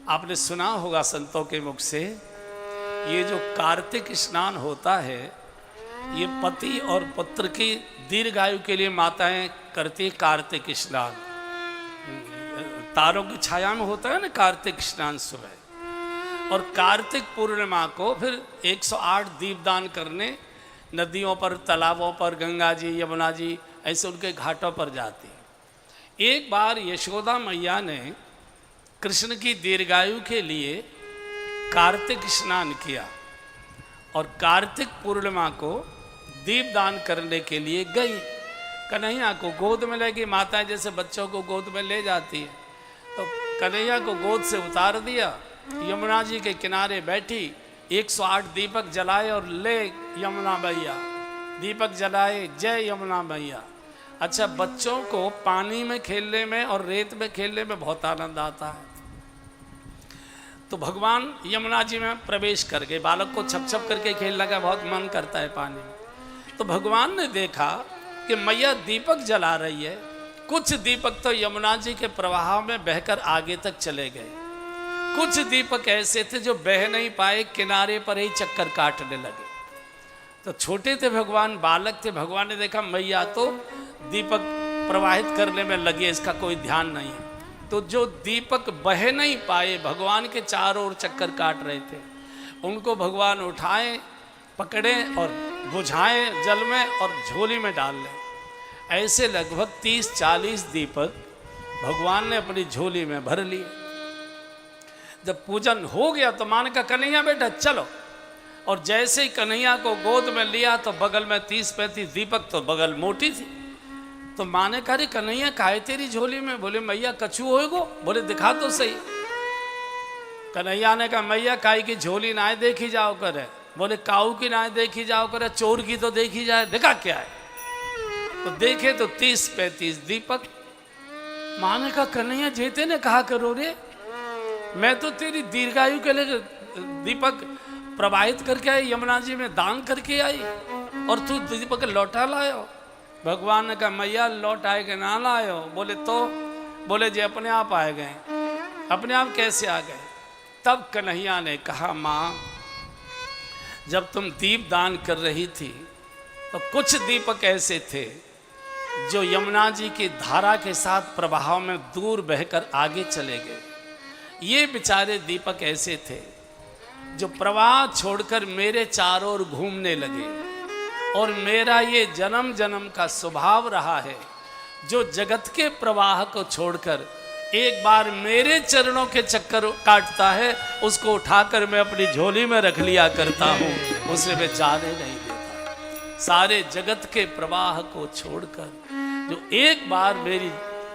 आपने सुना होगा संतों के मुख से, ये जो कार्तिक स्नान होता है ये पति और पुत्र की दीर्घायु के लिए माताएं करती कार्तिक स्नान। तारों की छाया में होता है ना कार्तिक स्नान सुबह। और कार्तिक पूर्णिमा को फिर 108 दीपदान करने नदियों पर, तालाबों पर, गंगा जी, यमुना जी, ऐसे उनके घाटों पर जाती। एक बार यशोदा मैया ने कृष्ण की दीर्घायु के लिए कार्तिक स्नान किया और कार्तिक पूर्णिमा को दीपदान करने के लिए गई। कन्हैया को गोद में ले गई, माताएं जैसे बच्चों को गोद में ले जाती है, तो कन्हैया को गोद से उतार दिया, यमुना जी के किनारे बैठी, 108 दीपक जलाए और ले यमुना मैया, दीपक जलाए, जय यमुना मैया। अच्छा, बच्चों को पानी में खेलने में और रेत में खेलने में बहुत आनंद आता है, तो भगवान यमुना जी में प्रवेश कर गए। बालक को छप छप करके खेलने का बहुत मन करता है पानी में। तो भगवान ने देखा कि मैया दीपक जला रही है, कुछ दीपक तो यमुना जी के प्रवाह में बहकर आगे तक चले गए, कुछ दीपक ऐसे थे जो बह नहीं पाए, किनारे पर ही चक्कर काटने लगे। तो छोटे थे भगवान, बालक थे, भगवान ने देखा मैया तो दीपक प्रवाहित करने में लगे, इसका कोई ध्यान नहीं है। तो जो दीपक बह नहीं पाए, भगवान के चारों ओर चक्कर काट रहे थे, उनको भगवान उठाए, पकड़े और बुझाएं जल में और झोली में डाल लें। ऐसे लगभग 30-40 दीपक भगवान ने अपनी झोली में भर लिए। जब पूजन हो गया तो मान का कन्हैया बेटा चलो, और जैसे ही कन्हैया को गोद में लिया तो बगल में 30-35 दीपक, तो बगल मोटी थी। तो माँ ने कहा, कन्हैया काहे तेरी झोली में? बोले मैया कछू होएगो? बोले दिखा तो सही। कन्हैया ने कहा मैया काई की झोली ना देखी जाओ करे। बोले काऊ की ना देखी जाओ करे, चोर की तो देखी जाए, देखा क्या है? तो देखे तो 30-35 दीपक। माँ ने कहा कन्हैया जेते ने कहा करो रे, मैं तो तेरी दीर्घायु के लिए दीपक प्रवाहित करके आई, यमुना जी में दान करके आई, और तू दीपक लौटा लायो। भगवान ने कहा मैया लौट आए के ना लायो? बोले तो? बोले जी अपने आप आए गए। अपने आप कैसे आ गए? तब कन्हैया ने कहा माँ, जब तुम दीप दान कर रही थी तो कुछ दीपक ऐसे थे जो यमुना जी की धारा के साथ प्रवाह में दूर बहकर आगे चले गए। ये बेचारे दीपक ऐसे थे जो प्रवाह छोड़कर मेरे चारों ओर घूमने लगे, और मेरा ये जन्म जन्म का स्वभाव रहा है, जो जगत के प्रवाह को छोड़कर एक बार मेरे चरणों के चक्कर काटता है, उसको उठाकर मैं अपनी झोली में रख लिया करता हूँ, उसे मैं जाने नहीं देता। सारे जगत के प्रवाह को छोड़कर जो एक बार मेरी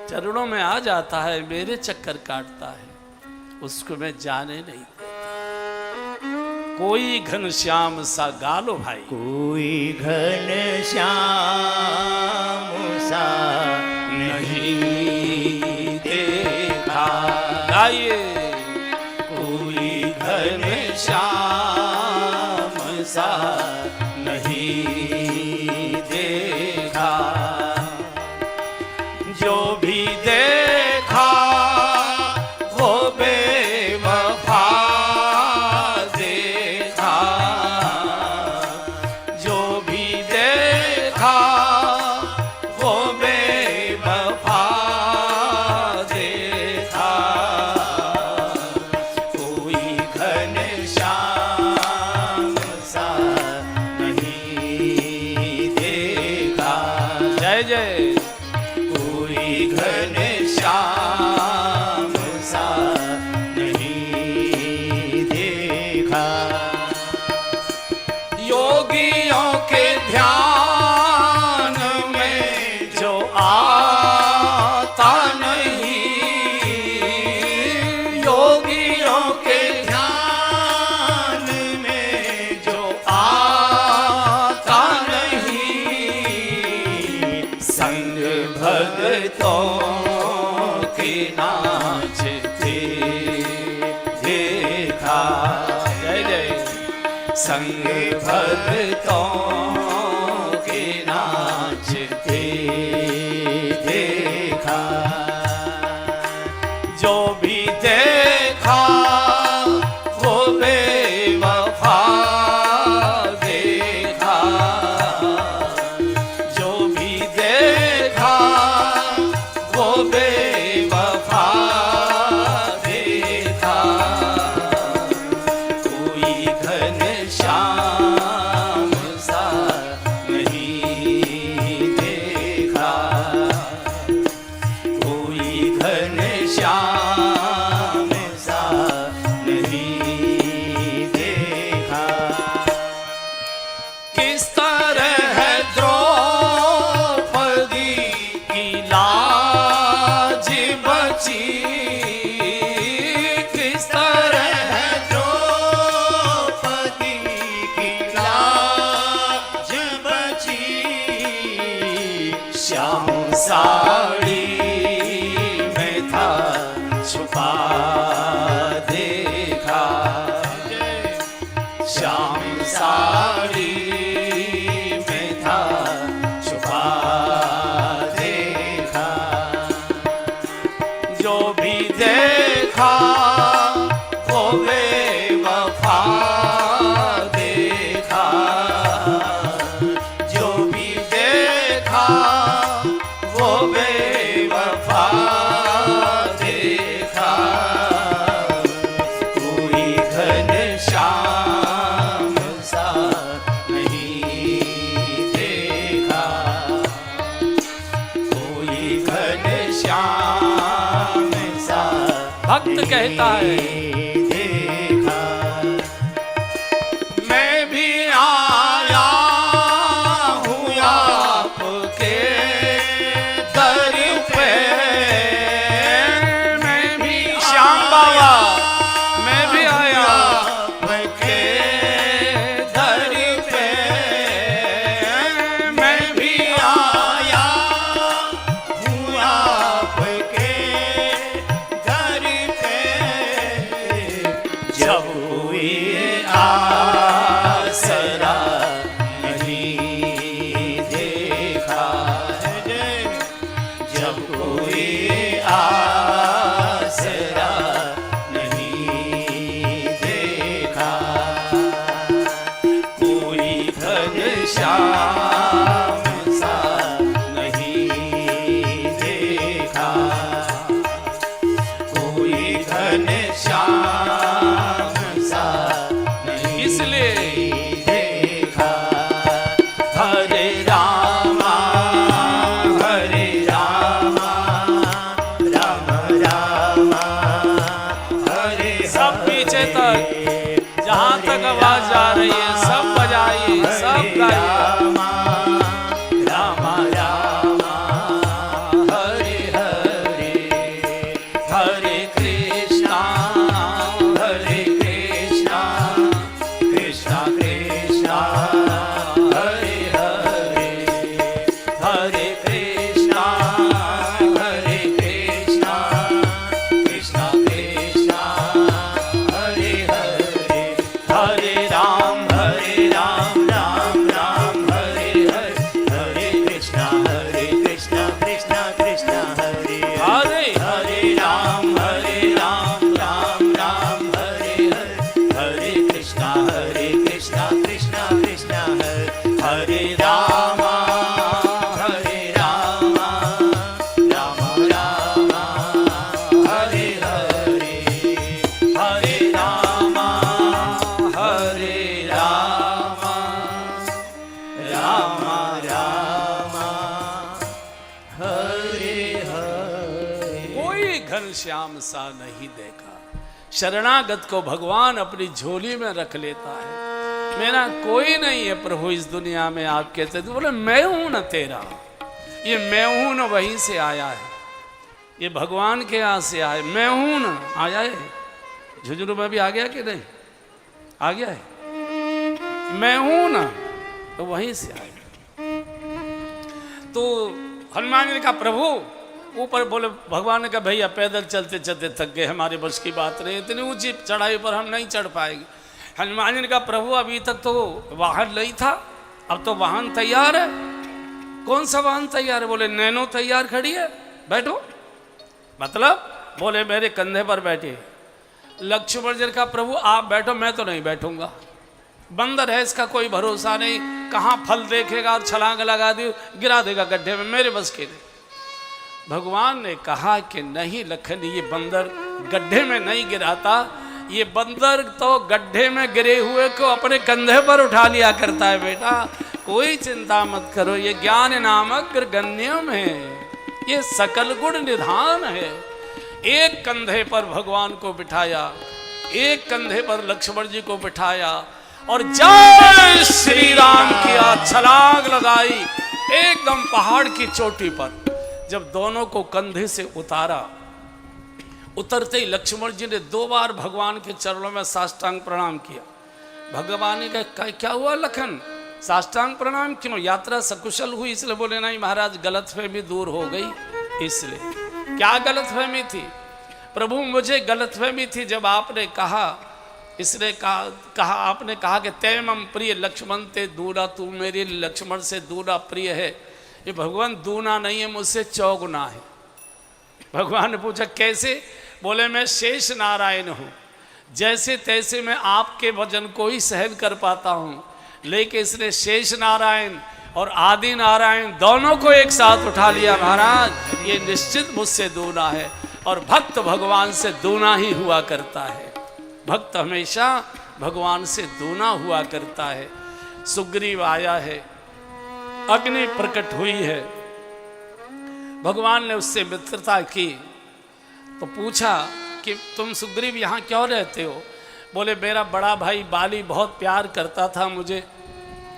चरणों में आ जाता है, मेरे चक्कर काटता है, उसको मैं जाने नहीं देता। कोई घनश्याम सा गालो भाई, कोई घनश्याम सा नहीं देखा। गाइए, कोई घनश्याम सा नहीं देखा, जो भी देखा वो बेवफा देखा, जो भी देखा वो बेवफा देखा। कोई घनश्याम सा नहीं देखा। जय जय। कोई घनश्याम सा नहीं देखा। योगियों के ध्यान में जो आता नहीं, योगियों के ध्यान में जो आता नहीं, संग भगतों के नाचते देखा। जय जय। संग भगतों के नाचते देखा, जो भी देखा कहता है, देखा मैं भी आया हूँ आपके दर पे, मैं भी श्याम बाबा, मैं भी आया आपके दर पे, मैं भी आया हूँ आपके दर पे, जब कोई आसरा नहीं देखा है, जब कोई आसरा नहीं देखा, कोई घनश्याम सा नहीं देखा, कोई घनश्याम सा नहीं इसलिए देखा। हरे रामा राम रामा हरे सब पीछे तक, जहां तक आवाज जा रही है सब बजाइए, सब गाइए। रामा रामा रामा हरे हरे, हरे कृष्णा कृष्णा कृष्णा हरे हरे, हरे कृष्णा कृष्णा कृष्णा हरे हरे, हरे राम राम राम हरे हरे, हरे कृष्णा कृष्णा कृष्णा हरे हरे हरे राम राम राम हरे हरे, हरे कृष्णा कृष्णा कृष्णा हरे राम राम राम हरे हरे, हरे राम राम राम हरे हरे। कोई घनश्याम सा नहीं देखा। शरणागत को भगवान अपनी झोली में रख लेता है। मेरा कोई नहीं है प्रभु इस दुनिया में, आप कहते थे, बोले मैं हूं ना तेरा, ये मैं हूं ना वहीं से आया है, ये भगवान के यहाँ से आया, मैं हूं ना आया है। झुंझुनू में भी आ गया कि नहीं आ गया है, मैं हूं ना, तो वहीं से आया। तो हनुमान जी ने कहा प्रभु, ऊपर बोले, भगवान ने कहा भैया पैदल चलते चलते थक गए, हमारे बस की बात नहीं, इतनी ऊंची चढ़ाई पर हम नहीं चढ़ पाएंगे। हनुमान जी ने कहा प्रभु अभी तक तो वाहन नहीं था, अब तो वाहन तैयार है। कौन सा वाहन तैयार है? बोले नैनो तैयार खड़ी है, बैठो। मतलब बोले मेरे कंधे पर बैठे। लक्ष्मण जी ने कहा प्रभु आप बैठो, मैं तो नहीं बैठूंगा, बंदर है, इसका कोई भरोसा नहीं, कहाँ फल देखेगा और छलांग लगा दी गिरा देगा गड्ढे में, मेरे बस के नहीं। भगवान ने कहा कि नहीं लखन, ये बंदर गड्ढे में नहीं गिराता, ये बंदर तो गड्ढे में गिरे हुए को अपने कंधे पर उठा लिया करता है बेटा, कोई चिंता मत करो, ये ज्ञान नामक गण्यम है, ये सकल गुण निधान है। एक कंधे पर भगवान को बिठाया, एक कंधे पर लक्ष्मण जी को बिठाया और जय श्री राम किया, छलांग लगाई एकदम पहाड़ की चोटी पर। जब दोनों को कंधे से उतारा, उतरते ही लक्ष्मण जी ने 2 बार भगवान के चरणों में साष्टांग प्रणाम किया। भगवान ने कहा क्या हुआ लखन, साष्टांग प्रणाम क्यों, यात्रा सकुशल हुई? इसलिए बोले नहीं महाराज, गलतफहमी दूर हो गई। इसलिए क्या गलतफहमी थी प्रभु? मुझे गलतफहमी थी जब आपने कहा, इसने कहा आपने कहा कि तय मम प्रिय लक्ष्मण ते दूना, तू मेरे लक्ष्मण से दूना प्रिय है। ये भगवान दूना नहीं है, मुझसे चौगुना है। भगवान ने पूछा कैसे? बोले मैं शेष नारायण हूँ, जैसे तैसे मैं आपके वजन को ही सहन कर पाता हूँ, लेकिन इसने शेष नारायण और आदि नारायण दोनों को एक साथ उठा लिया। महाराज ये निश्चित मुझसे दूना है, और भक्त भगवान से दूना ही हुआ करता है। भक्त हमेशा भगवान से दूना हुआ करता है। सुग्रीव आया है, अग्नि प्रकट हुई है, भगवान ने उससे मित्रता की तो पूछा कि कि तुम सुग्रीव यहाँ क्यों रहते हो? बोले मेरा बड़ा भाई बाली बहुत प्यार करता था मुझे,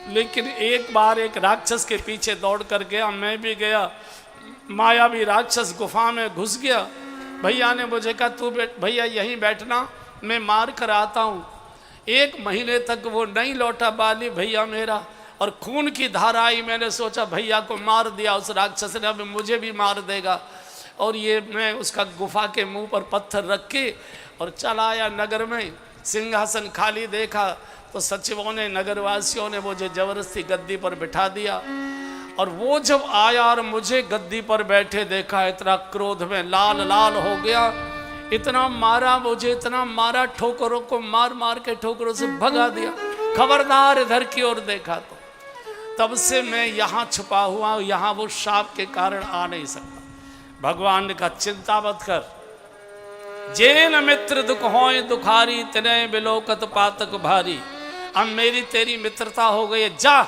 लेकिन एक बार एक राक्षस के पीछे दौड़ कर गया, मैं भी गया, मायावी राक्षस गुफा में घुस गया। भैया ने मुझे कहा तू भैया यहीं बैठना, मैं मार कर आता हूँ। 1 महीने तक वो नहीं लौटा बाली भैया मेरा, और खून की धारा आई। मैंने सोचा भैया को मार दिया उस राक्षस ने, अब मुझे भी मार देगा। और ये मैं उसका गुफा के मुंह पर पत्थर रख के और चला आया नगर में। सिंहासन खाली देखा तो सचिवों ने, नगरवासियों ने मुझे जबरदस्ती गद्दी पर बिठा दिया। और वो जब आया और मुझे गद्दी पर बैठे देखा, इतना क्रोध में लाल लाल हो गया, इतना मारा मुझे, इतना मारा, ठोकरों को मार मार के ठोकरों से भगा दिया। खबरदार इधर की ओर देखा तो तब से मैं यहाँ छुपा हुआ हूँ, यहाँ वो शाप के कारण आ नहीं सकता। भगवान ने कहा चिंता मत कर, जेन मित्र दुख होए दुखारी, तिने बिलोकत पातक भारी। अब मेरी तेरी मित्रता हो गई है, जा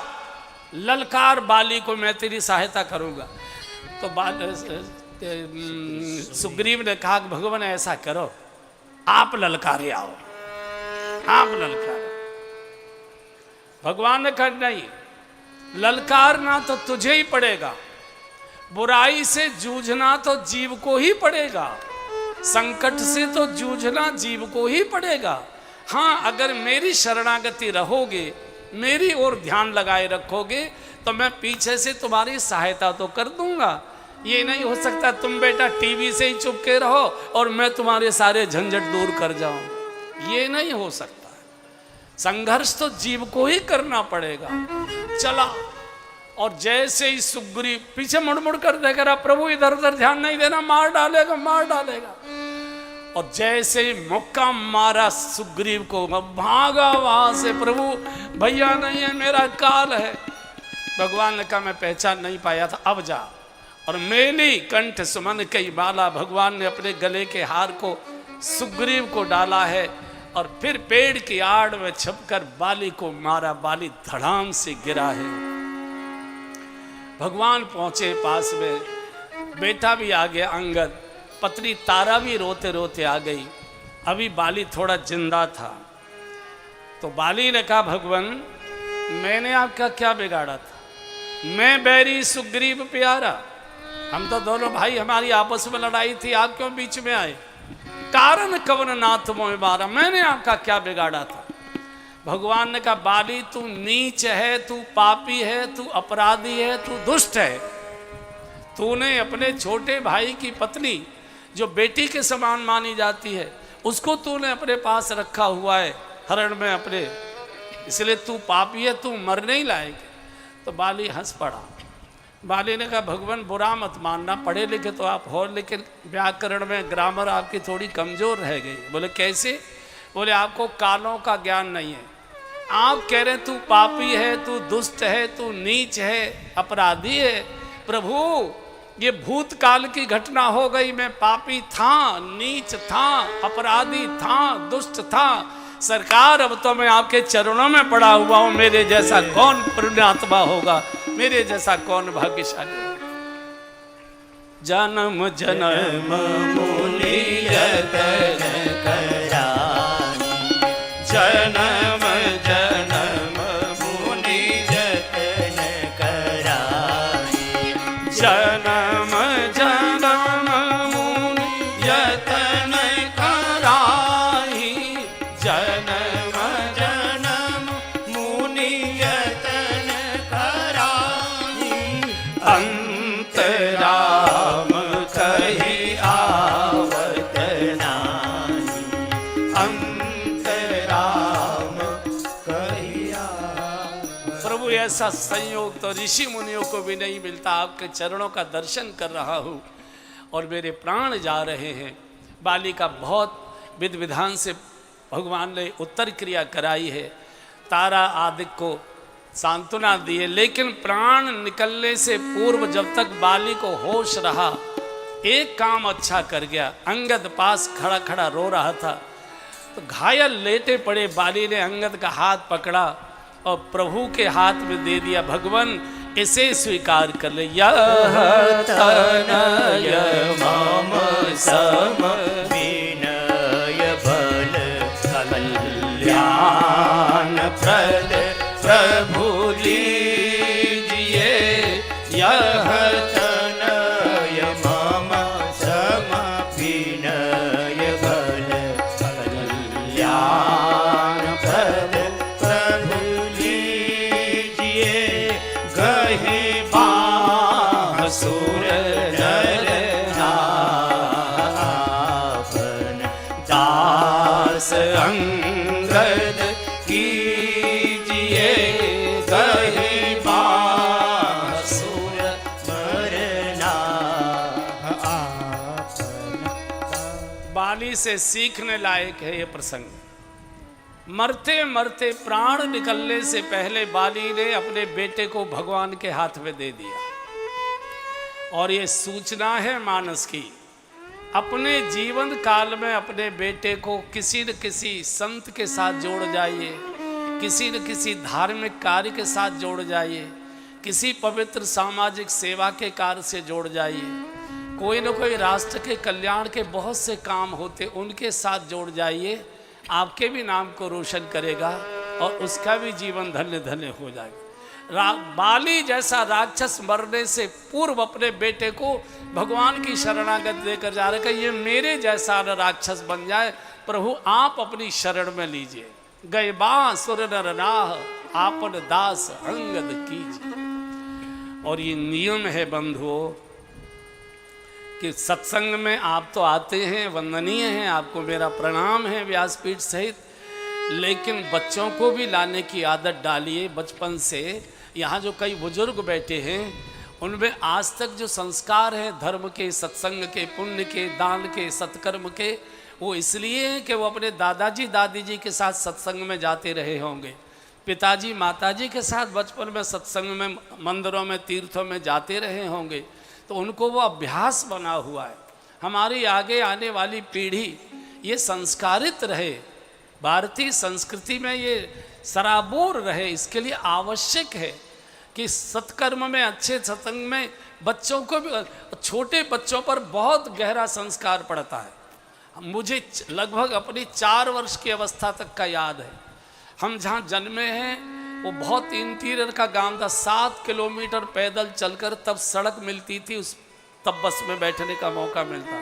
ललकार बाली को, मैं तेरी सहायता करूँगा। तो सुग्रीव ने कहा भगवान ऐसा करो, आप ललकारे आओ, आप ललकारे। भगवान ने कहा नहीं, ललकारना तो तुझे ही पड़ेगा, बुराई से जूझना तो जीव को ही पड़ेगा, संकट से तो जूझना जीव को ही पड़ेगा। हाँ, अगर मेरी शरणागति रहोगे, मेरी ओर ध्यान लगाए रखोगे, तो मैं पीछे से तुम्हारी सहायता तो कर दूंगा। ये नहीं हो सकता तुम बेटा टीवी से ही चुप के रहो और मैं तुम्हारे सारे झंझट दूर कर जाऊं, ये नहीं हो सकता। संघर्ष तो जीव को ही करना पड़ेगा। चला, और जैसे ही सुग्रीव पीछे मुड़ मुड़ कर देख रहा, प्रभु इधर उधर ध्यान नहीं देना, मार डालेगा मार डालेगा। और जैसे ही मुक्का मारा सुग्रीव को, भागा वहां से, प्रभु भैया नहीं है, मेरा काल है। भगवान ने कहा मैं पहचान नहीं पाया था, अब जा। और मेली कंठ सुमन कई माला, भगवान ने अपने गले के हार को सुग्रीव को डाला है, और फिर पेड़ की आड़ में छुपकर बाली को मारा। बाली धड़ाम से गिरा है। भगवान पहुंचे पास में, बेटा भी आ गया अंगद, पत्नी तारा भी रोते रोते आ गई। अभी बाली थोड़ा जिंदा था। तो बाली ने कहा भगवान मैंने आपका क्या बिगाड़ा था? मैं बैरी सुग्रीव प्यारा, हम तो दोनों भाई, हमारी आपस में लड़ाई थी, आप क्यों बीच में आए? कारण कवन नाथ मोह मारा, मैंने आपका क्या बिगाड़ा था? भगवान ने कहा बाली तू नीच है, तू पापी है, तू अपराधी है, तू दुष्ट है। तूने अपने छोटे भाई की पत्नी जो बेटी के समान मानी जाती है, उसको तूने अपने पास रखा हुआ है हरण में अपने, इसलिए तू पापी है, तू मरने ही लायक है। तो बाली हंस पड़ा। बाली ने कहा भगवान बुरा मत मानना, पढ़े लिखे तो आप हो, लेकिन व्याकरण में ग्रामर आपकी थोड़ी कमजोर रह गई। बोले कैसे? बोले आपको कालों का ज्ञान नहीं है। आप कह रहे तू पापी है, तू दुष्ट है, तू नीच है, अपराधी है। प्रभु ये भूतकाल की घटना हो गई, मैं पापी था, नीच था, अपराधी था, दुष्ट था। सरकार अब तो मैं आपके चरणों में पड़ा हुआ हूं, मेरे जैसा कौन पुण्यात्मा होगा, मेरे जैसा कौन भाग्यशाली होगा। जन्म जन्म मुनि यतन करानी, जन्म जन्म मुनि यतन करानी, जन्म जन्म मुनि यतन कराही, जन्म जन्म मुनि यतन करानी, अंतराम कही आवत नानी, अंतराम। कही आवत। प्रभु ऐसा संयोग तो ऋषि मुनियों को भी नहीं मिलता। आपके चरणों का दर्शन कर रहा हूँ और मेरे प्राण जा रहे हैं। बाली का बहुत विधि विधान से भगवान ने उत्तर क्रिया कराई है, तारा आदि को सांत्वना दी है, लेकिन प्राण निकलने से पूर्व जब तक बाली को होश रहा, एक काम अच्छा कर गया। अंगद पास खड़ा खड़ा रो रहा था, तो घायल लेटे पड़े बाली ने अंगद का हाथ पकड़ा और प्रभु के हाथ में दे दिया। भगवान इसे स्वीकार कर ले। तनय मम सम विनय कल्याण प्रद प्रभु लीजिए गहे बासुर नर नावन दास अंगद कीजिए गहे बासुर नर नावन। बाली से सीखने लायक है ये प्रसंग। मरते मरते प्राण निकलने से पहले बाली ने अपने बेटे को भगवान के हाथ में दे दिया। और ये सूचना है मानस की, अपने जीवन काल में अपने बेटे को किसी न किसी संत के साथ जोड़ जाइए, किसी न किसी धार्मिक कार्य के साथ जोड़ जाइए, किसी पवित्र सामाजिक सेवा के कार्य से जोड़ जाइए। कोई न कोई राष्ट्र के कल्याण के बहुत से काम होते, उनके साथ जोड़ जाइए। आपके भी नाम को रोशन करेगा और उसका भी जीवन धन्य धन्य हो जाएगा। बाली जैसा राक्षस मरने से पूर्व अपने बेटे को भगवान की शरणागत देकर जा रहे कि ये मेरे जैसा राक्षस बन जाए, प्रभु आप अपनी शरण में लीजिए। गए बासुर नर नाह आपन दास अंगद कीजिए। और ये नियम है बंधुओं कि सत्संग में आप तो आते हैं, वंदनीय हैं, आपको मेरा प्रणाम है व्यासपीठ सहित, लेकिन बच्चों को भी लाने की आदत डालिए बचपन से। यहाँ जो कई बुजुर्ग बैठे हैं उनमें आज तक जो संस्कार हैं धर्म के, सत्संग के, पुण्य के, दान के, सत्कर्म के, वो इसलिए हैं कि वो अपने दादाजी दादी जी के साथ सत्संग में जाते रहे होंगे, पिताजी माताजी के साथ बचपन में सत्संग में, मंदिरों में, तीर्थों में जाते रहे होंगे, तो उनको वो अभ्यास बना हुआ है। हमारी आगे आने वाली पीढ़ी ये संस्कारित रहे, भारतीय संस्कृति में ये सराबोर रहे, इसके लिए आवश्यक है कि सत्कर्म में, अच्छे सत्संग में बच्चों को भी, छोटे बच्चों पर बहुत गहरा संस्कार पड़ता है। मुझे लगभग अपनी 4 वर्ष की अवस्था तक का याद है। हम जहाँ जन्मे हैं वो बहुत इंटीरियर का गांव था, 7 किलोमीटर पैदल चलकर तब सड़क मिलती थी, तब बस में बैठने का मौका मिलता।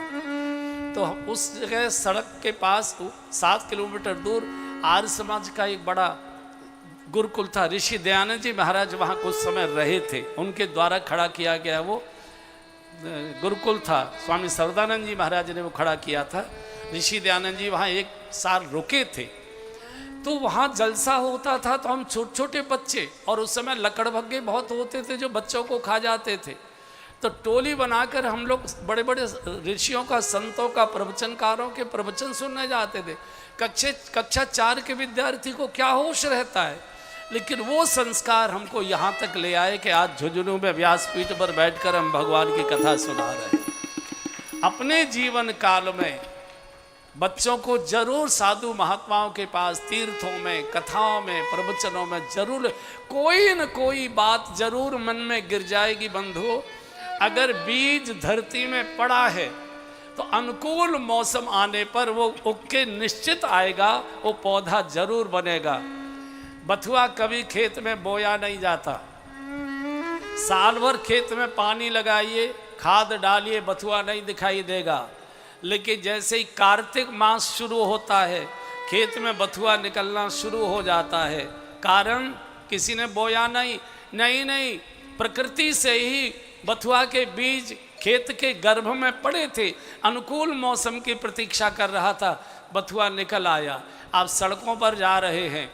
तो उस जगह सड़क के पास 7 किलोमीटर दूर आर्य समाज का एक बड़ा गुरुकुल था। ऋषि दयानंद जी महाराज वहाँ कुछ समय रहे थे, उनके द्वारा खड़ा किया गया वो गुरुकुल था। स्वामी सर्वदानंद जी महाराज ने वो खड़ा किया था। ऋषि दयानंद जी वहाँ 1 साल रुके थे। तो वहाँ जलसा होता था, तो हम छोटे छोटे बच्चे, और उस समय लकड़भग्गे बहुत होते थे जो बच्चों को खा जाते थे, तो टोली बनाकर हम लोग बड़े बड़े ऋषियों का, संतों का, प्रवचनकारों के प्रवचन सुनने जाते थे। कक्षा 4 के विद्यार्थी को क्या होश रहता है, लेकिन वो संस्कार हमको यहाँ तक ले आए कि आज झुंझुनू में व्यासपीठ पर बैठकर हम भगवान की कथा सुना रहे हैं। अपने जीवन काल में बच्चों को जरूर साधु महात्माओं के पास, तीर्थों में, कथाओं में, प्रवचनों में जरूर कोई न कोई बात जरूर मन में गिर जाएगी बंधुओं। अगर बीज धरती में पड़ा है तो अनुकूल मौसम आने पर वो उग के निश्चित आएगा, वो पौधा जरूर बनेगा। बथुआ कभी खेत में बोया नहीं जाता, साल भर खेत में पानी लगाइए, खाद डालिए, बथुआ नहीं दिखाई देगा। लेकिन जैसे ही कार्तिक मास शुरू होता है, खेत में बथुआ निकलना शुरू हो जाता है। कारण किसी ने बोया नहीं, प्रकृति से ही बथुआ के बीज खेत के गर्भ में पड़े थे, अनुकूल मौसम की प्रतीक्षा कर रहा था, बथुआ निकल आया। आप सड़कों पर जा रहे हैं,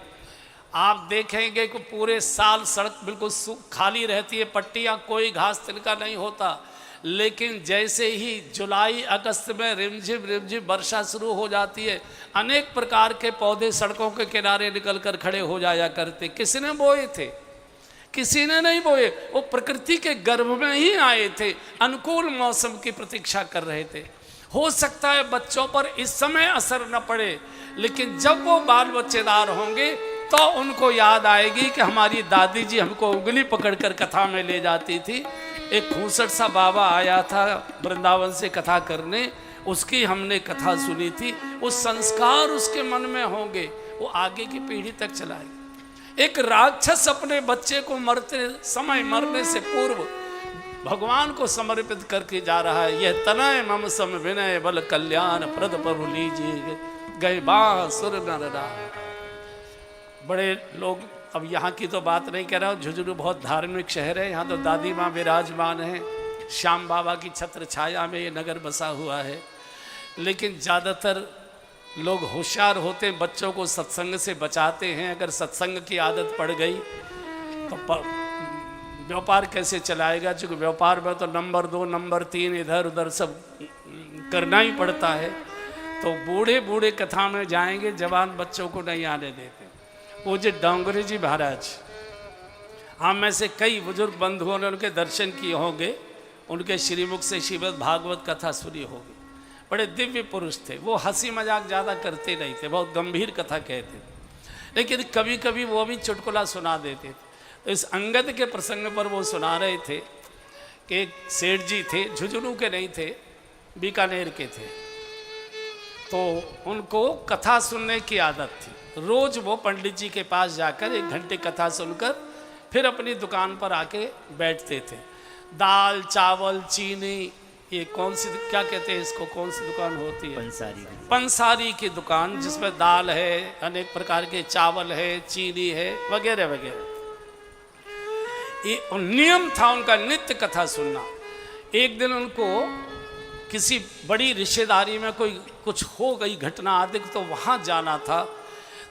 आप देखेंगे कि पूरे साल सड़क बिल्कुल खाली रहती है, पट्टियाँ, कोई घास तिनका नहीं होता। लेकिन जैसे ही जुलाई अगस्त में रिमझिम रिमझिम वर्षा शुरू हो जाती है, अनेक प्रकार के पौधे सड़कों के किनारे निकल कर खड़े हो जाया करते। किसी ने बोए थे? किसी ने नहीं बोए, वो प्रकृति के गर्भ में ही आए थे, अनुकूल मौसम की प्रतीक्षा कर रहे थे। हो सकता है बच्चों पर इस समय असर न पड़े, लेकिन जब वो बाल बच्चेदार होंगे तो उनको याद आएगी कि हमारी दादी जी हमको उंगली पकड़कर कथा में ले जाती थी। एक खूसट सा बाबा आया था वृंदावन से कथा करने, उसकी हमने कथा सुनी थी। उस संस्कार उसके मन में होंगे, वो आगे की पीढ़ी तक चलाएगी। एक राक्षस अपने बच्चे को मरने से पूर्व भगवान को समर्पित करके जा रहा है। यह तनय मम सम विनय बल कल्याण प्रद प्रभु लीजिए गए बांसुर नर राम। बड़े लोग, अब यहाँ की तो बात नहीं कर रहा हूँ, झुंझुनू बहुत धार्मिक शहर है, यहाँ तो दादी माँ विराजमान है, श्याम बाबा की छत्र छाया में ये नगर बसा हुआ है। लेकिन ज़्यादातर लोग होशियार होते हैं, बच्चों को सत्संग से बचाते हैं। अगर सत्संग की आदत पड़ गई तो व्यापार कैसे चलाएगा, क्योंकि व्यापार में तो नंबर 2 नंबर 3 इधर उधर सब करना ही पड़ता है। तो बूढ़े बूढ़े कथा में जाएंगे, जवान बच्चों को नहीं आने देते। वो जो डोंगरे जी महाराज, हम में से कई बुजुर्ग बंधुओं ने उनके दर्शन किए होंगे, उनके श्रीमुख से श्रीमद् भागवत कथा सुनी होगी। बड़े दिव्य पुरुष थे। वो हंसी मजाक ज़्यादा करते नहीं थे, बहुत गंभीर कथा कहते थे, लेकिन कभी कभी वो भी चुटकुला सुना देते थे। तो इस अंगद के प्रसंग पर वो सुना रहे थे कि एक सेठ जी थे, झुंझुनू के नहीं थे, बीकानेर के थे। तो उनको कथा सुनने की आदत थी। रोज वो पंडित जी के पास जाकर 1 घंटे कथा सुनकर फिर अपनी दुकान पर आके बैठते थे। दाल चावल चीनी, ये कौन सी, क्या कहते हैं इसको, कौन सी दुकान होती है? पंसारी। पंसारी की दुकान, जिसमें दाल है, अनेक प्रकार के चावल है, चीनी है, वगैरह वगैरह। ये नियम था उनका नित्य कथा सुनना। एक दिन उनको किसी बड़ी रिश्तेदारी में कोई कुछ हो गई घटना आदि, तो वहाँ जाना था।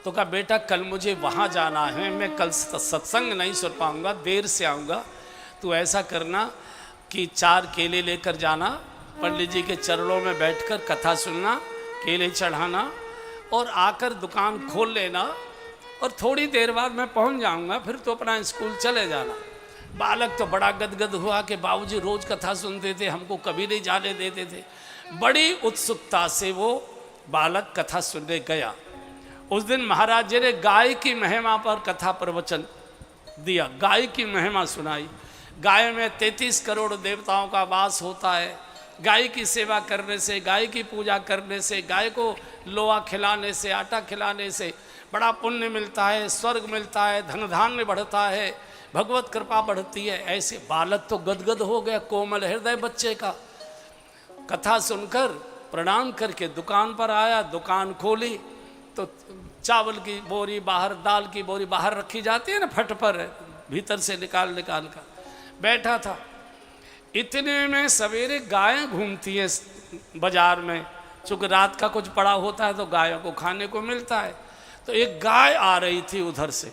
तो कहा बेटा कल मुझे वहाँ जाना है, मैं कल सत्संग नहीं सुन पाऊँगा, देर से आऊँगा। तो ऐसा करना कि 4 केले लेकर जाना, पंडित जी के चरणों में बैठकर कथा सुनना, केले चढ़ाना और आकर दुकान खोल लेना, और थोड़ी देर बाद मैं पहुँच जाऊँगा, फिर तो अपना स्कूल चले जाना। बालक तो बड़ा गदगद हुआ कि बाबूजी रोज़ कथा सुनते थे, हमको कभी नहीं जाने देते थे। बड़ी उत्सुकता से वो बालक कथा सुनने गया। उस दिन महाराज जी ने गाय की महिमा पर कथा प्रवचन दिया, गाय की महिमा सुनाई। गाय में 33 करोड़ देवताओं का वास होता है। गाय की सेवा करने से, गाय की पूजा करने से, गाय को लोआ खिलाने से, आटा खिलाने से बड़ा पुण्य मिलता है, स्वर्ग मिलता है, धन धान्य बढ़ता है, भगवत कृपा बढ़ती है। ऐसे बालक तो गदगद हो गया, कोमल हृदय बच्चे का। कथा सुनकर प्रणाम करके दुकान पर आया, दुकान खोली तो चावल की बोरी बाहर, दाल की बोरी बाहर रखी जाती है ना, फट पर भीतर से निकाल कर बैठा था। इतने में सवेरे गायें घूमती हैं बाजार में, चूँकि रात का कुछ पड़ा होता है तो गायों को खाने को मिलता है। तो एक गाय आ रही थी उधर से,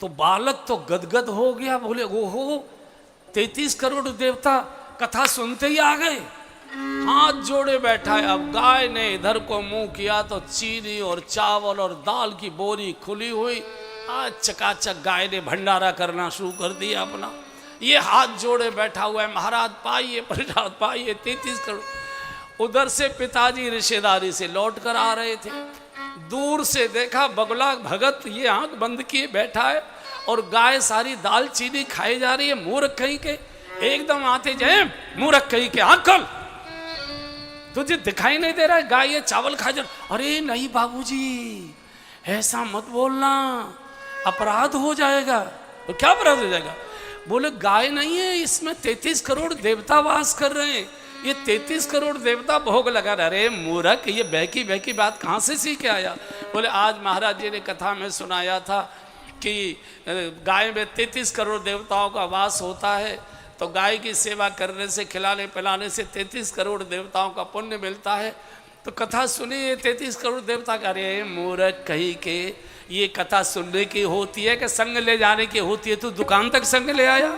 तो बालक तो गदगद हो गया, बोले ओहो 33 करोड़ देवता कथा सुनते ही आ गए, हाथ जोड़े बैठा है। अब गाय ने इधर को मुंह किया तो चीनी और चावल और दाल की बोरी खुली हुई। आज चकाचक गाय ने भंडारा करना शुरू कर दिया अपना। ये हाथ जोड़े बैठा हुआ है, महाराज पाइए, प्रसाद पाइए, 33 करोड़। उधर से पिताजी रिश्तेदारी से लौट कर आ रहे थे। दूर से देखा बगला भगत ये आंख बंद किए बैठा है और गाय सारी दाल चीनी खाई जा रही है। मूर्ख कहीं के, एकदम आते जाए मूर्ख कहीं के, आंख खोल, तुझे दिखाई नहीं दे रहा है गाय ये चावल खा जा। अरे नहीं बाबूजी, ऐसा मत बोलना, अपराध हो जाएगा। तो क्या अपराध हो जाएगा? बोले गाय नहीं है, इसमें 33 करोड़ देवता वास कर रहे हैं, ये 33 करोड़ देवता भोग लगा रहे। अरे मूर्ख, ये बहकी बहकी बात कहाँ से सीख के आया? बोले आज महाराज जी ने कथा में सुनाया था कि गाय में 33 करोड़ देवताओं का वास होता है, तो गाय की सेवा करने से, खिलाने पिलाने से 33 करोड़ देवताओं का पुण्य मिलता है। तो कथा सुनी, ये 33 करोड़ देवता का। अरे मूर्ख कहीं के, ये कथा सुनने की होती है कि संग ले जाने की होती है? तू दुकान तक संग ले आया?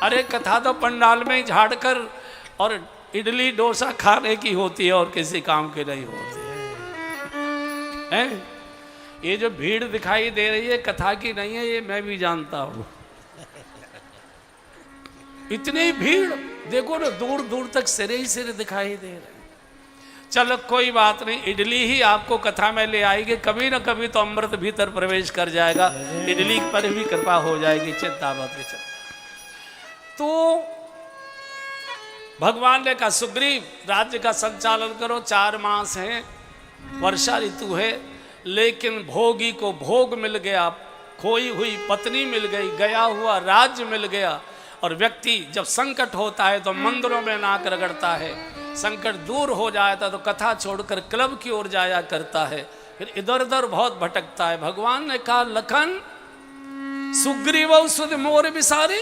अरे कथा तो पंडाल में ही झाड़ कर और इडली डोसा खाने की होती है और किसी काम की नहीं होती है। ये जो भीड़ दिखाई दे रही है कथा की नहीं है, ये मैं भी जानता हूँ। इतनी भीड़ देखो ना, दूर दूर तक सिरे ही सिरे दिखाई दे रहे हैं। चलो कोई बात नहीं, इडली ही आपको कथा में ले आएगी, कभी ना कभी तो अमृत भीतर प्रवेश कर जाएगा, इडली पर भी कृपा हो जाएगी, चिंता मत कर। तो भगवान ने कहा सुग्रीव राज्य का संचालन करो, 4 मास हैं, वर्षा ऋतु है, लेकिन भोगी को भोग मिल गया, खोई हुई पत्नी मिल गई, गया हुआ राज्य मिल गया। और व्यक्ति जब संकट होता है तो मंदिरों में नाक रगड़ता है, संकट दूर हो जाता तो कथा छोड़कर क्लब की ओर जाया करता है, फिर इधर उधर बहुत भटकता है। भगवान ने कहा लखन सुग्रीव सुध मोर बिसारी,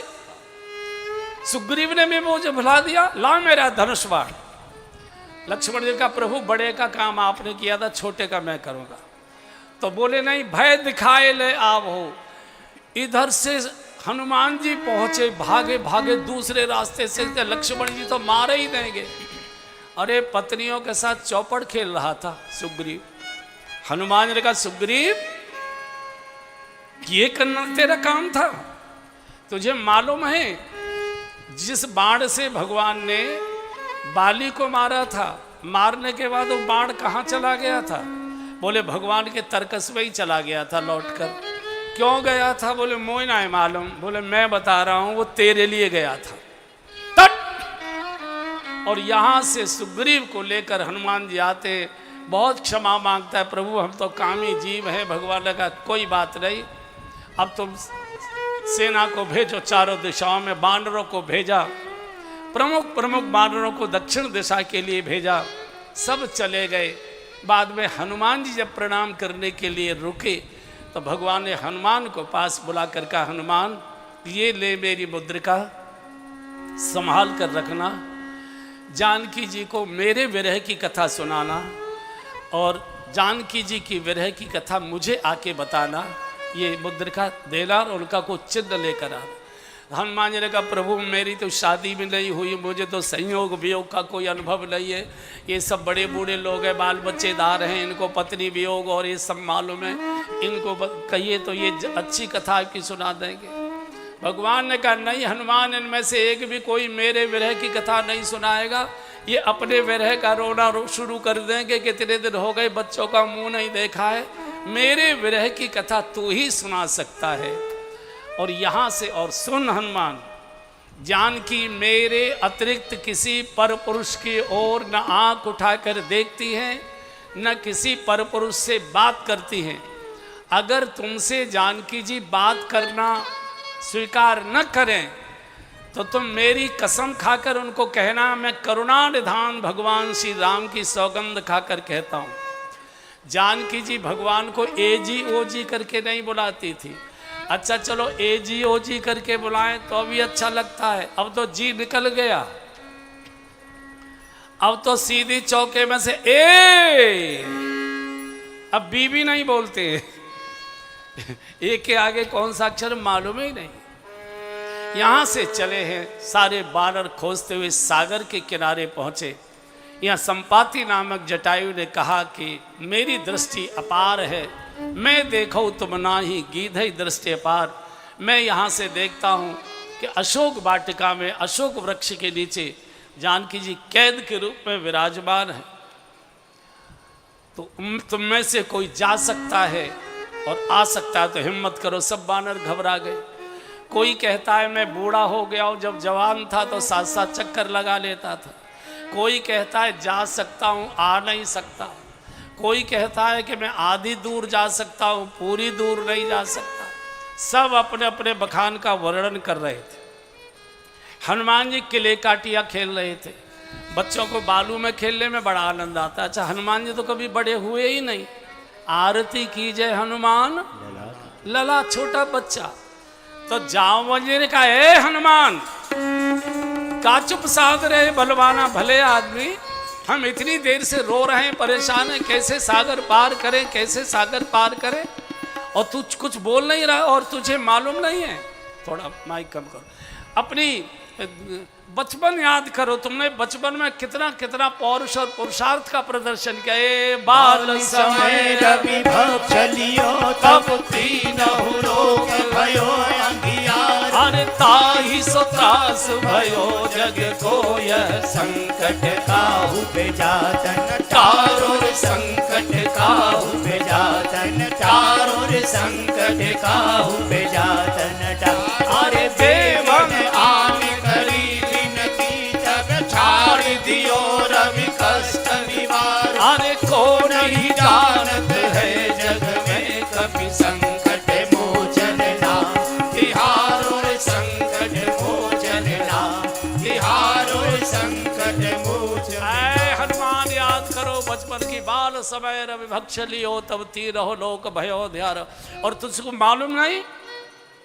सुग्रीव ने भी मुझे भुला दिया, ला मेरा धनुष बाण। लक्ष्मण जी का प्रभु बड़े का काम आपने किया था, छोटे का मैं करूंगा। तो बोले नहीं, भय दिखाए ले आवो। इधर से हनुमान जी पहुंचे भागे भागे दूसरे रास्ते से, लक्ष्मण जी तो मार ही देंगे। अरे पत्नियों के साथ चौपड़ खेल रहा था सुग्रीव। हनुमान जी ने कहा सुग्रीव ये करना तेरा काम था, तुझे मालूम है जिस बाण से भगवान ने बाली को मारा था, मारने के बाद वो बाण कहाँ चला गया था? बोले भगवान के तर्कस में ही चला गया था लौटकर। क्यों गया था? बोले मोह ना है मालूम। बोले मैं बता रहा हूं, वो तेरे लिए गया था। तट! और यहां से सुग्रीव को लेकर हनुमान जी आते, बहुत क्षमा मांगता है, प्रभु हम तो कामी जीव हैं। भगवान ने कहा कोई बात नहीं, अब तुम सेना को भेजो, चारों दिशाओं में बानरों को भेजा, प्रमुख प्रमुख बानरों को दक्षिण दिशा के लिए भेजा। सब चले गए। बाद में हनुमान जी जब प्रणाम करने के लिए रुके तो भगवान ने हनुमान को पास बुला कर कहा हनुमान ये ले मेरी मुद्रिका, संभाल कर रखना, जानकी जी को मेरे विरह की कथा सुनाना और जानकी जी की विरह की कथा मुझे आके बताना। ये मुद्रिका देना और उनका कुछ चिन्ह लेकर आना। हनुमान जी ने कहा प्रभु मेरी तो शादी भी नहीं हुई, मुझे तो संयोग वियोग का कोई अनुभव नहीं है। ये सब बड़े बूढ़े लोग हैं, बाल बच्चेदार हैं, इनको पत्नी वियोग और ये सब मालूम है, इनको कहिए तो ये अच्छी कथा आपकी सुना देंगे। भगवान ने कहा नहीं हनुमान, इनमें से एक भी कोई मेरे विरह की कथा नहीं सुनाएगा। ये अपने विरह का रोना शुरू कर देंगे, कितने दिन हो गए बच्चों का मुँह नहीं देखा है, मेरे विरह की कथा तू ही सुना सकता है। और यहाँ से और सुन हनुमान, जानकी मेरे अतिरिक्त किसी पर पुरुष की ओर न आंख उठाकर देखती हैं, न किसी पर पुरुष से बात करती हैं। अगर तुमसे जानकी जी बात करना स्वीकार न करें तो तुम मेरी कसम खाकर उनको कहना, मैं करुणा निधान भगवान श्री राम की सौगंध खाकर कहता हूँ। जानकी जी भगवान को एजी ओजी करके नहीं बुलाती थी। अच्छा चलो एजी ओजी करके बुलाएं तो भी अच्छा लगता है, अब तो जी निकल गया, अब तो सीधी चौके में से ए, अब बीबी नहीं बोलते। ए के आगे कौन सा अक्षर मालूम ही नहीं। यहां से चले हैं सारे बानर खोजते हुए सागर के किनारे पहुंचे। यहाँ संपाति नामक जटायु ने कहा कि मेरी दृष्टि अपार है, मैं देखो तुम नाही गीधई दृष्टि अपार। मैं यहाँ से देखता हूँ कि अशोक वाटिका में अशोक वृक्ष के नीचे जानकी जी कैद के रूप में विराजमान है। तो तुम में से कोई जा सकता है और आ सकता है तो हिम्मत करो। सब बानर घबरा गए। कोई कहता है मैं बूढ़ा हो गया हूँ, जब जवान था तो साथ साथ चक्कर लगा लेता था। कोई कहता है जा सकता हूँ, आ नहीं सकता। कोई कहता है कि मैं आधी दूर जा सकता हूँ, पूरी दूर नहीं जा सकता। सब अपने अपने बखान का वर्णन कर रहे थे। हनुमान जी किले काटिया खेल रहे थे। बच्चों को बालू में खेलने में बड़ा आनंद आता है। अच्छा हनुमान जी तो कभी बड़े हुए ही नहीं। आरती कीजिए हनुमान लला, छोटा बच्चा। तो जाओ जी ने कहा ए हनुमान का चुप साध रहे बलवाना भले आदमी, हम इतनी देर से रो रहे हैं, परेशान हैं, कैसे सागर पार करें, कैसे सागर पार करें, और तू कुछ बोल नहीं रहा और तुझे मालूम नहीं है। थोड़ा माइक कम करो। अपनी बचपन याद करो, तुमने बचपन में कितना कितना पौरुष और पुरुषार्थ का प्रदर्शन किया। ए बाल समय रवि भव चलियो तब तीनहु लोक भयो अंगियार। अरे ताहि सो त्रास भयो जग को यह संकट काहू पे जातन, चारों संकट काहू पे जातन, चारों संकट काहू पे जातन। अरे देवन आन करी विनती जग छाड़ दियो रवि कष्ट निवार। अरे कौन ही जानत है जग में कभी संकट मोचन नाम, तिहारो संकट मोचन नाम, तिहारो संकट मोचन। समय विभक्ष लियो तब तीरहो लोक भयो ध्यार। और तुझको मालूम नहीं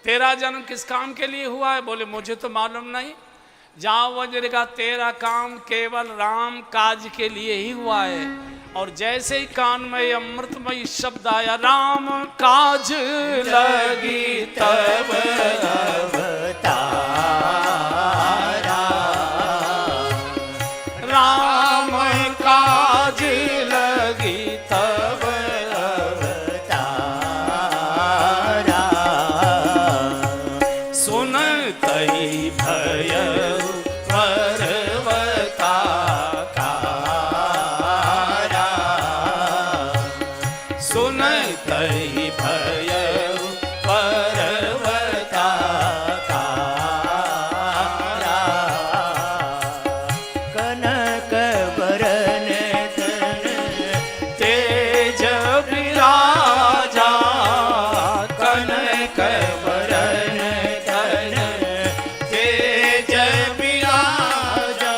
तेरा जन्म किस काम के लिए हुआ है? बोले मुझे तो मालूम नहीं। जाओ वज्र का तेरा काम केवल राम काज के लिए ही हुआ है। और जैसे ही कान में अमृतमय शब्द आया राम काज लगी तब अवतारा, राम काज लगी तब अवतारा, सुनतई भय पर्वता कारा, सुनतई भय पर्वता कारा, कनक बरन तन तेज विराजा, कनक बरन तन तेज विराजा,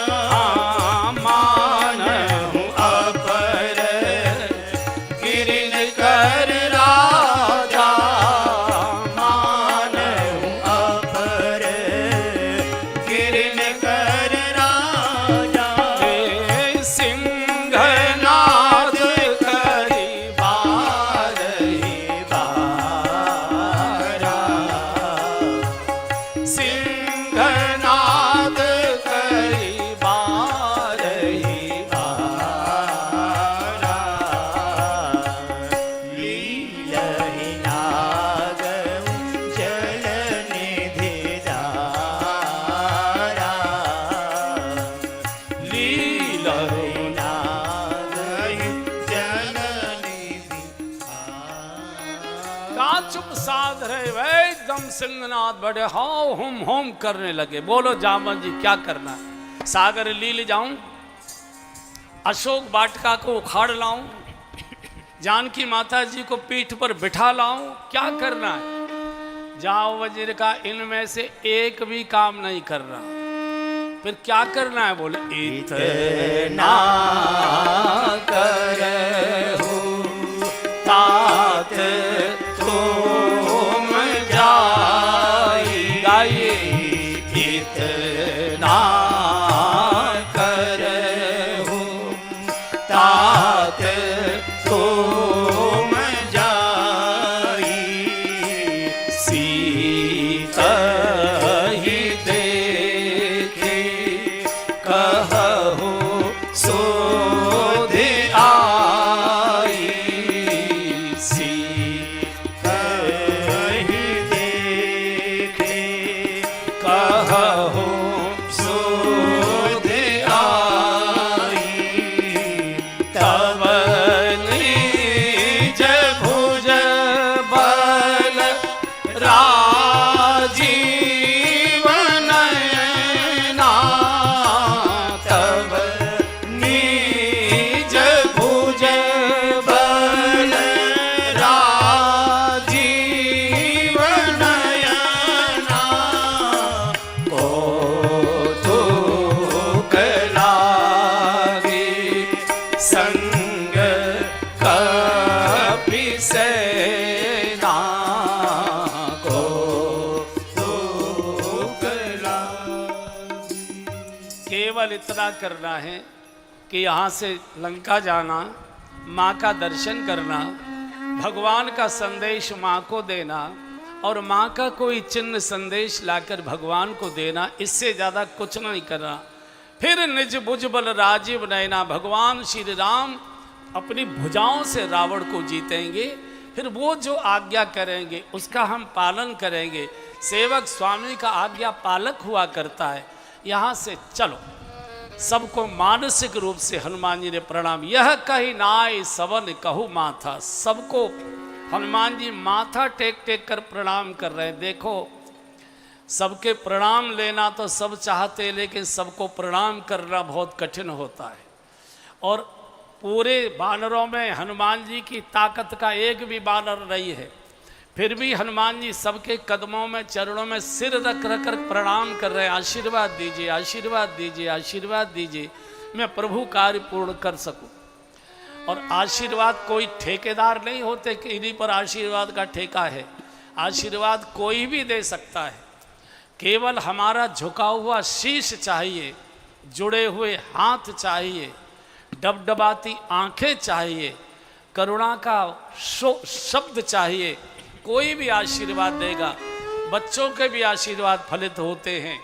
मानहु अपर गिरिन कर राजा, मानहु अपर गिरिन कर राजा, सिंहनाद करी बारही बारा, सिंहनाद करी बारही बारा, लीलहि नागं जलनिधि धारा, लीलहि नागं जलनिधि धारा। का चुप साध रहे वै एकदम सिंहनाद बड़े हाउ हुम होम करने लगे। बोलो जामन जी क्या करना है? सागर लील जाऊं, अशोक वाटिका को उखाड़ लाऊं, जानकी माता जी को पीठ पर बिठा लाऊं, क्या करना है? जाओ वजीर का इनमें से एक भी काम नहीं कर रहा। फिर क्या करना है? बोले इतना करहु तात तुम जाई, गाइए इतना करहु तात तुम जाई, सीता ही देखे कहु सोध आई, सीता ही देखे कहु सोध आई, तब निज भुज बल राजीव नयना, तब निज भुज बल राजीव नयना, कौतुक लागे संग कपि सेना, कौतुक लागे। केवल इतना करना है कि यहाँ से लंका जाना, माँ का दर्शन करना, भगवान का संदेश माँ को देना और माँ का कोई चिन्ह संदेश लाकर भगवान को देना, इससे ज़्यादा कुछ नहीं करना। फिर निज भुजबल राजीव नयना, भगवान श्री राम अपनी भुजाओं से रावण को जीतेंगे। फिर वो जो आज्ञा करेंगे उसका हम पालन करेंगे। सेवक स्वामी का आज्ञा पालक हुआ करता है। यहाँ से चलो। सबको मानसिक रूप से हनुमान जी ने प्रणाम। यह कही नाय सवन कहू माथा, सबको हनुमान जी माथा टेक टेक कर प्रणाम कर रहे हैं। देखो सबके प्रणाम लेना तो सब चाहते, लेकिन सबको प्रणाम करना बहुत कठिन होता है। और पूरे बानरों में हनुमान जी की ताकत का एक भी बानर नहीं है, फिर भी हनुमान जी सबके कदमों में चरणों में सिर रख रख कर प्रणाम कर रहे हैं। आशीर्वाद दीजिए, आशीर्वाद दीजिए, आशीर्वाद दीजिए, मैं प्रभु कार्य पूर्ण कर सकूं। और आशीर्वाद कोई ठेकेदार नहीं होते कि इन्हीं पर आशीर्वाद का ठेका है। आशीर्वाद कोई भी दे सकता है, केवल हमारा झुका हुआ शीश चाहिए, जुड़े हुए हाथ चाहिए, डबडबाती आंखें चाहिए, करुणा का शब्द चाहिए। कोई भी आशीर्वाद देगा। बच्चों के भी आशीर्वाद फलित होते हैं।